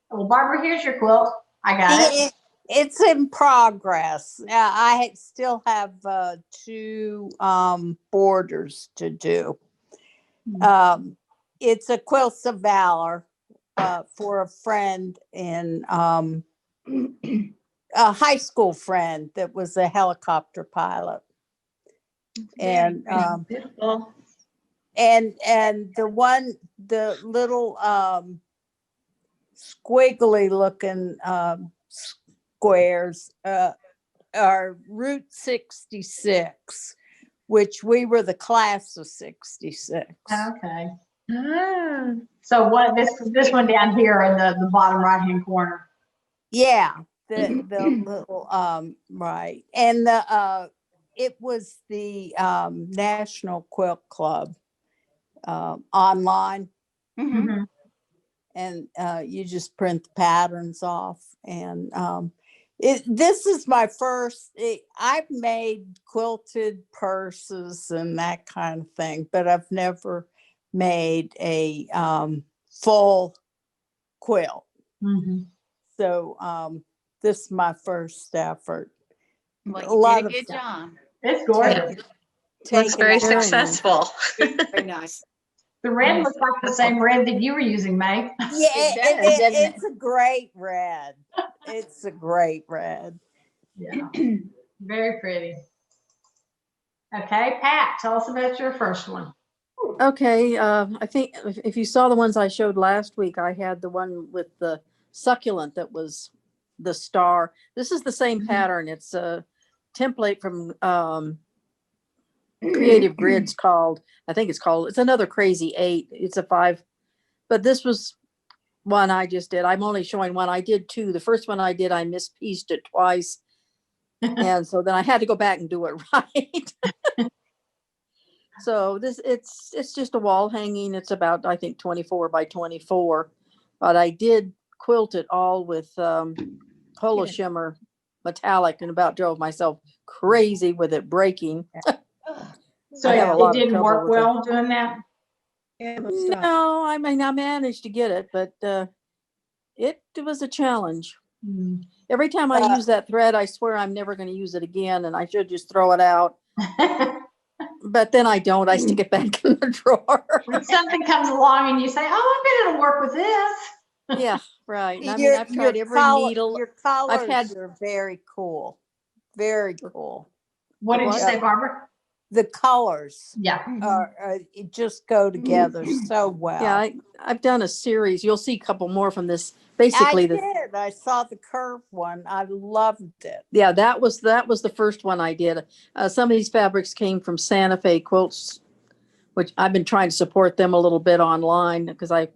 Well, Barbara, here's your quilt. I got it. It's in progress. I still have two borders to do. It's a Quilts of Valor for a friend in a high school friend that was a helicopter pilot. And beautiful. And the little squiggly looking squares are Route 66, which we were the class of 66. Okay. Ah. So what this one down here in the bottom right hand corner. Yeah, the little right. And it was the National Quilt Club online. Mm-hmm. And you just print the patterns off. And this is my first, I've made quilted purses and that kind of thing, but I've never made a full quilt. Mm-hmm. So this is my first effort. Well, you did a good job. It's gorgeous. Looks very successful. Very nice. The red looks like the same red that you were using, May. Yeah, It it's a great red. It's a great red. Yeah, very pretty. Okay, Pat, tell us about your first one. Okay, I think if you saw the ones I showed last week, I had the one with the succulent that was the star. This is the same pattern. It's a template from Creative Grids called, it's another Crazy 8. It's a 5, but this was one I just did. I'm only showing one. I did two. The first one I did, I mispieced it twice. And so then I had to go back and do it right. So it's just a wall hanging. It's about, I think, 24 by 24, but I did quilt it all with Holo Shimmer metallic and about drove myself crazy with it breaking. So it didn't work well doing that? No, I mean, I managed to get it, but it was a challenge. Mm. Every time I use that thread, I swear I'm never going to use it again, and I should just throw it out. But then I don't. I stick it back in the drawer. When something comes along and you say, "Oh, I bet it'll work with this." Yeah, right. And I mean, I've tried every needle. Your colors had are very cool. Very cool. What did you say, Barbara? The colors Yeah. it just go together so well. Yeah, I've done a series. You'll see a couple more from this. Basically, I saw the curved one. I loved it. Yeah, that was the first one I did. Some of these fabrics came from Santa Fe Quilts, which I've been trying to support them a little bit online because I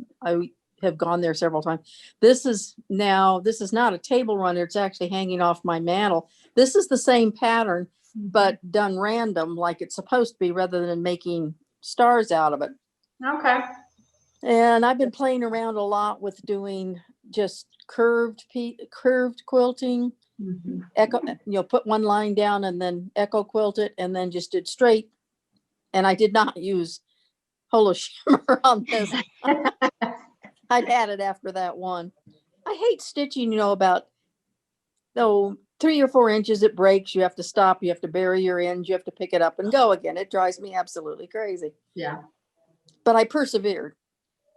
have gone there several times. This is not a table runner. It's actually hanging off my mantle. This is the same pattern, but done random like it's supposed to be rather than making stars out of it. Okay. And I've been playing around a lot with doing just curved quilting. Mm-hmm. Echo, put one line down and then echo quilt it and then just did straight. And I did not use Holo Shimmer on this. I'd had it after that one. I hate stitching, about 3 or 4 inches, it breaks. You have to stop. You have to bury your ends. You have to pick it up and go again. It drives me absolutely crazy. Yeah. But I persevered.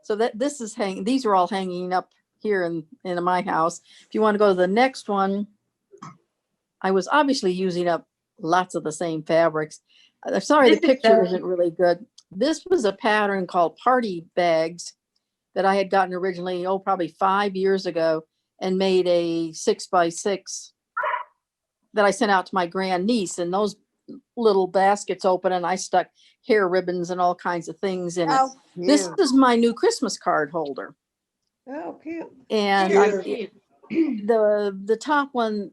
So these are all hanging up here in my house. If you want to go to the next one, I was obviously using up lots of the same fabrics. I'm sorry, the picture isn't really good. This was a pattern called Party Bags that I had gotten originally, probably 5 years ago, and made a 6x6 that I sent out to my grandniece, and those little baskets open and I stuck hair ribbons and all kinds of things in it. This is my new Christmas card holder. Oh, cute. And the top one,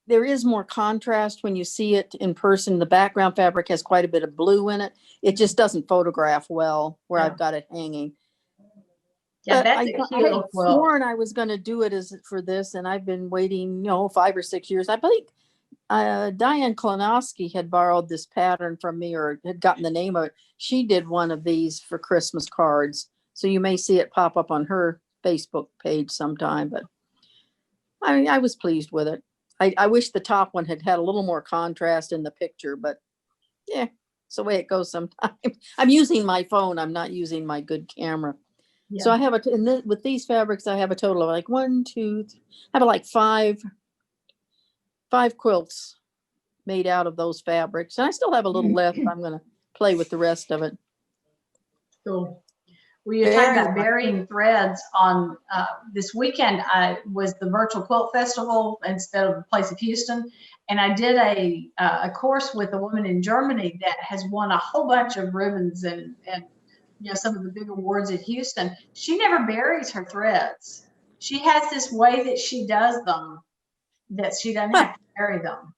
there is more contrast when you see it in person. The background fabric has quite a bit of blue in it. It just doesn't photograph well where I've got it hanging. Yeah, but that's I had sworn I was going to do it for this, and I've been waiting, 5 or 6 years. I believe Diane Klonowski had borrowed this pattern from me or had gotten the name of it. She did one of these for Christmas cards. So you may see it pop up on her Facebook page sometime, but I was pleased with it. I wish the top one had had a little more contrast in the picture, but yeah, it's the way it goes sometimes. I'm using my phone. I'm not using my good camera. So Yeah. I have with these fabrics, I have a total of like I have like five quilts made out of those fabrics. And I still have a little left. I'm going to play with the rest of it. Cool. Well, you're talking Very about burying threads on this weekend. I was the virtual quilt festival instead of the Place of Houston, and I did a course with a woman in Germany that has won a whole bunch of ribbons and some of the big awards at Houston. She never buries her threads. She has this way that she does them that she doesn't have to bury them.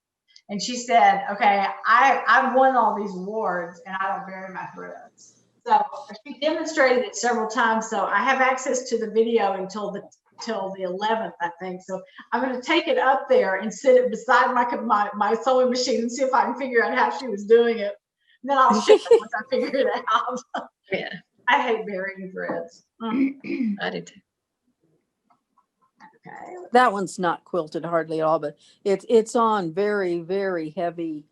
And she said, "Okay, I've won all these awards and I don't bury my threads." So she demonstrated it several times. So I have access to the video until the 11th, I think. So I'm going to take it up there and sit it beside my sewing machine and see if I can figure out how she was doing it. And then I'll share it once I figure it out. Yeah, I hate burying threads. I do too. Okay. That one's not quilted hardly at all, but it's on very, very heavy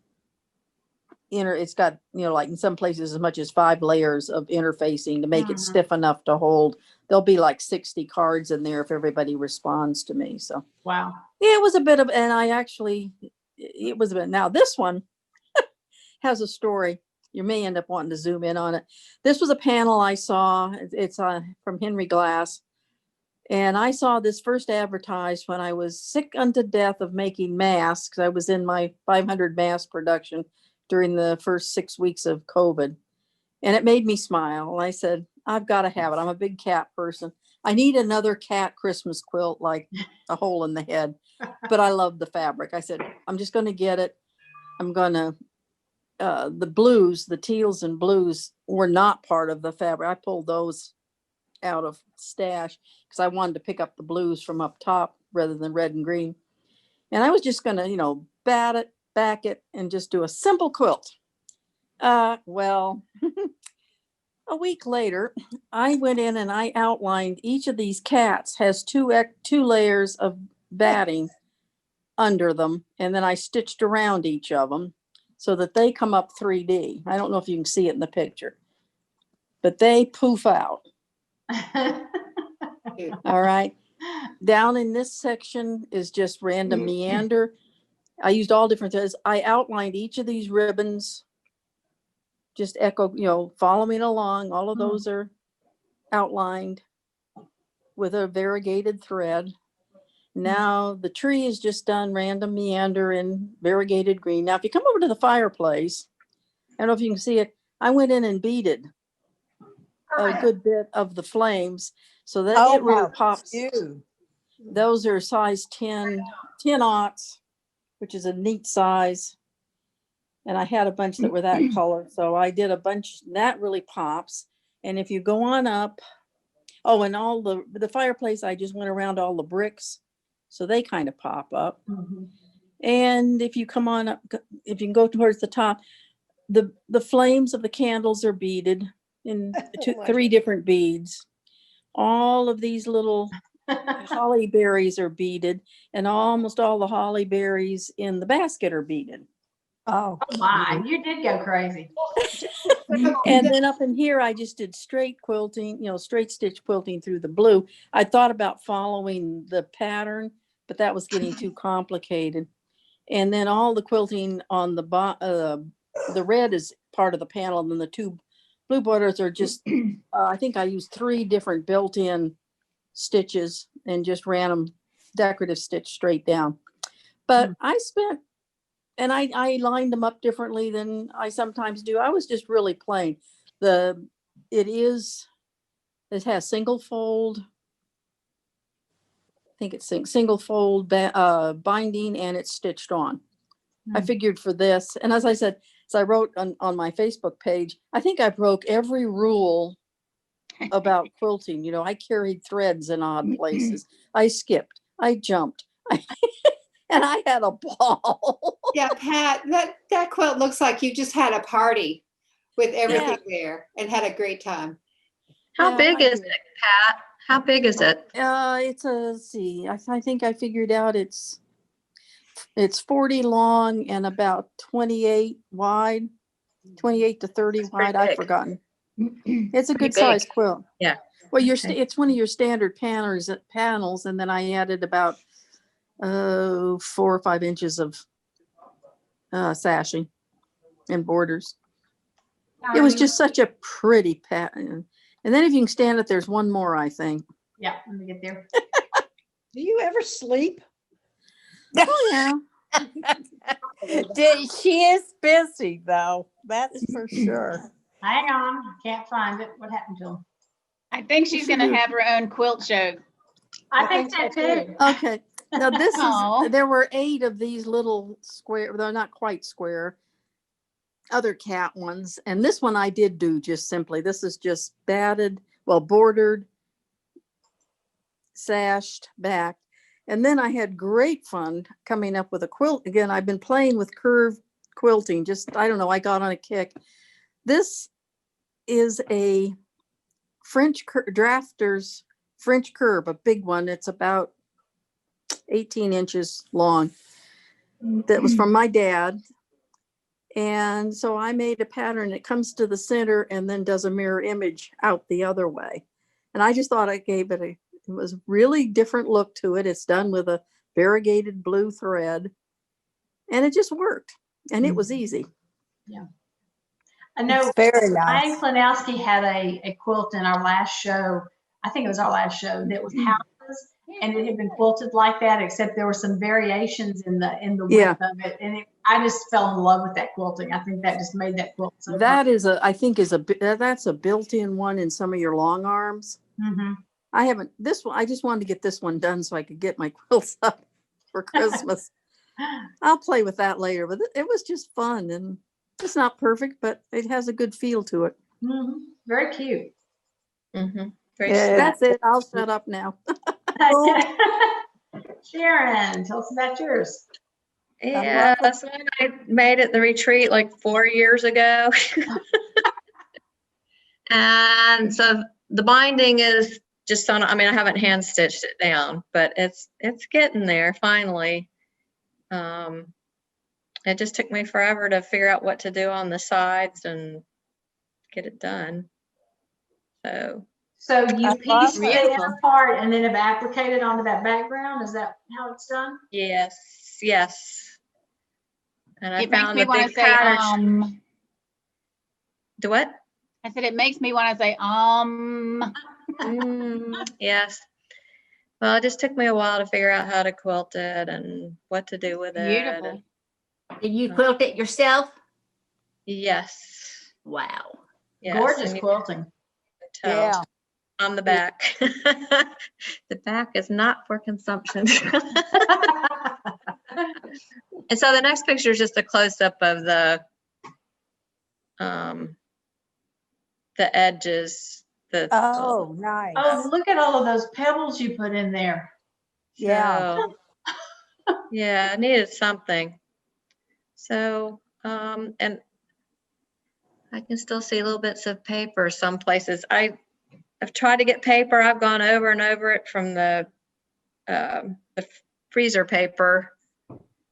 it's got, like in some places as much as 5 layers of interfacing to make it stiff enough to hold. There'll be like 60 cards in there if everybody responds to me. So Wow. yeah, it was a bit of, and it was a bit. Now this one has a story. You may end up wanting to zoom in on it. This was a panel I saw. It's from Henry Glass. And I saw this first advertised when I was sick unto death of making masks. I was in my 500 mask production during the first 6 weeks of COVID. And it made me smile. I said, I've got to have it. I'm a big cat person. I need another cat Christmas quilt, like a hole in the head. But I love the fabric. I said, I'm just going to get it. I'm going to, the blues, the teals and blues were not part of the fabric. I pulled those out of stash because I wanted to pick up the blues from up top rather than red and green. And I was just going to, back it, and just do a simple quilt. Well, a week later, I went in and I outlined each of these cats has two layers of batting under them. And then I stitched around each of them so that they come up 3D. I don't know if you can see it in the picture, but they poof out. All right. Down in this section is just random meander. I used all different threads. I outlined each of these ribbons, just following along. All of those are outlined with a variegated thread. Now the tree is just done random meander in variegated green. Now, if you come over to the fireplace, I don't know if you can see it, I went in and beaded a good bit of the flames so that it really pops. Cute. Those are size 10-aughts, which is a neat size. And I had a bunch that were that color. So I did a bunch that really pops. And if you go on up, and all the fireplace, I just went around all the bricks. So they kind of pop up. And if you come on up, if you can go towards the top, the flames of the candles are beaded in 3 different beads. All of these little holly berries are beaded, and almost all the holly berries in the basket are beaded. Oh My, you did go crazy. And then up in here, I just did straight quilting, straight stitch quilting through the blue. I thought about following the pattern, but that was getting too complicated. And then all the quilting on the red is part of the panel, and then the 2 blue borders are just, I think I used 3 different built-in stitches and just ran them decorative stitch straight down. But I spent, and I lined them up differently than I sometimes do. I was just really plain. It has single fold. I think it's single fold binding, and it's stitched on. I figured for this, and as I said, as I wrote on my Facebook page, I think I broke every rule about quilting. I carried threads in odd places. I skipped, I jumped, and I had a ball. Yeah, Pat, that quilt looks like you just had a party with everything there and had a great time. How big is it, Pat? How big is it? It's a, let's see, I think I figured out it's 40 long and about 28 wide, 28 to 30 That's pretty wide. I've big. forgotten. It's a Pretty good size big. quilt. Yeah. Well, Okay. it's one of your standard panels, and then I added about 4 or 5 inches of sashing and borders. It was just such a pretty pattern. And then if you can stand it, there's one more, I think. Yeah, let me get there. Do you ever sleep? Oh, yeah. She is busy though, that's for sure. Hang on, I can't find it. What happened to him? I think she's going to have her own quilt show. I think so too. Okay. Now this Aw. is, there were 8 of these little square, they're not quite square, other cat ones. And this one I did do just simply, this is just batted, well, bordered, sashed back. And then I had great fun coming up with a quilt. Again, I've been playing with curved quilting. Just, I don't know, I got on a kick. This is a drafter's French curve, a big one. It's about 18 inches long. That was from my dad. And so I made a pattern. It comes to the center and then does a mirror image out the other way. And I just thought I gave it it was really different look to it. It's done with a variegated blue thread and it just worked. And it was easy. I know It's very Ryan nice. Klinowski had a quilt in our last show. I think it was our last show that was houses, and it had been quilted like that, except there were some variations in the Yeah. width of it. And I just fell in love with that quilting. I think that just made that quilt so That is I think that's a built-in one in some of your long arms. Mm-hmm. I haven't, this one, I just wanted to get this one done so I could get my quilts up for Christmas. I'll play with that later, but it was just fun and it's not perfect, but it has a good feel to it. Mm-hmm. Very cute. Mm-hmm. Very Yeah. sweet. That's it. I'll shut up now. Sharon, tell us about yours. Yeah, that's one I made at the retreat like 4 years ago. And so the binding is just on, I mean, I haven't hand stitched it down, but it's getting there finally. It just took me forever to figure out what to do on the sides and get it done. So So you I piece the love it. inner part and then have applicated onto that background. Is that how it's done? yes. And I It makes found me a want to big say, pattern. Do what? I said, it makes me want to say, Yes. Well, it just took me a while to figure out how to quilt it and what to do with it. beautiful. Did you quilt it yourself? Yes. Wow. Yes. Gorgeous and you quilting. can tell Yeah. on the back. The back is not for consumption. And so the next picture is just a close-up of the edges. Oh, nice. Oh, look at all of those pebbles you put in there. Yeah. So, yeah, I needed something. So, and I can still see little bits of paper some places. I've tried to get paper. I've gone over and over it from the freezer paper.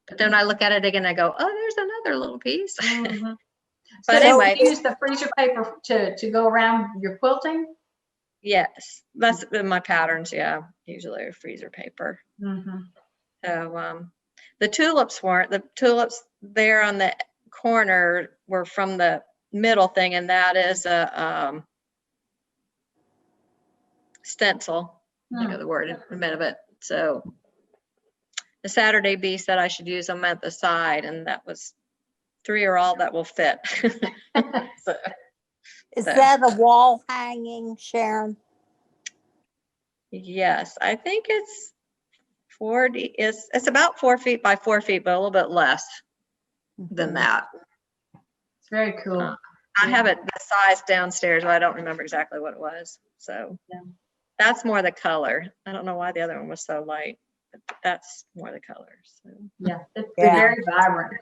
But then I look at it again, I go, oh, there's another little piece. Mhm. But So anyway, you use the freezer paper to go around your quilting? yes, that's in my patterns. Yeah, usually a freezer paper. Mm-hmm. So the tulips weren't. The tulips there on the corner were from the middle thing, and that is a stencil. I think of the word in a minute. So the Saturday bee said I should use them at the side, and that was 3 are all that will fit. So, Is that a wall hanging, Sharon? yes, I think it's 40. It's about 4 feet by 4 feet, but a little bit less than that. It's very cool. I have it the size downstairs, but I don't remember exactly what it was. So that's more the color. I don't know why the other one was so light, but that's more the color. So. Yeah, it's Yeah. very vibrant.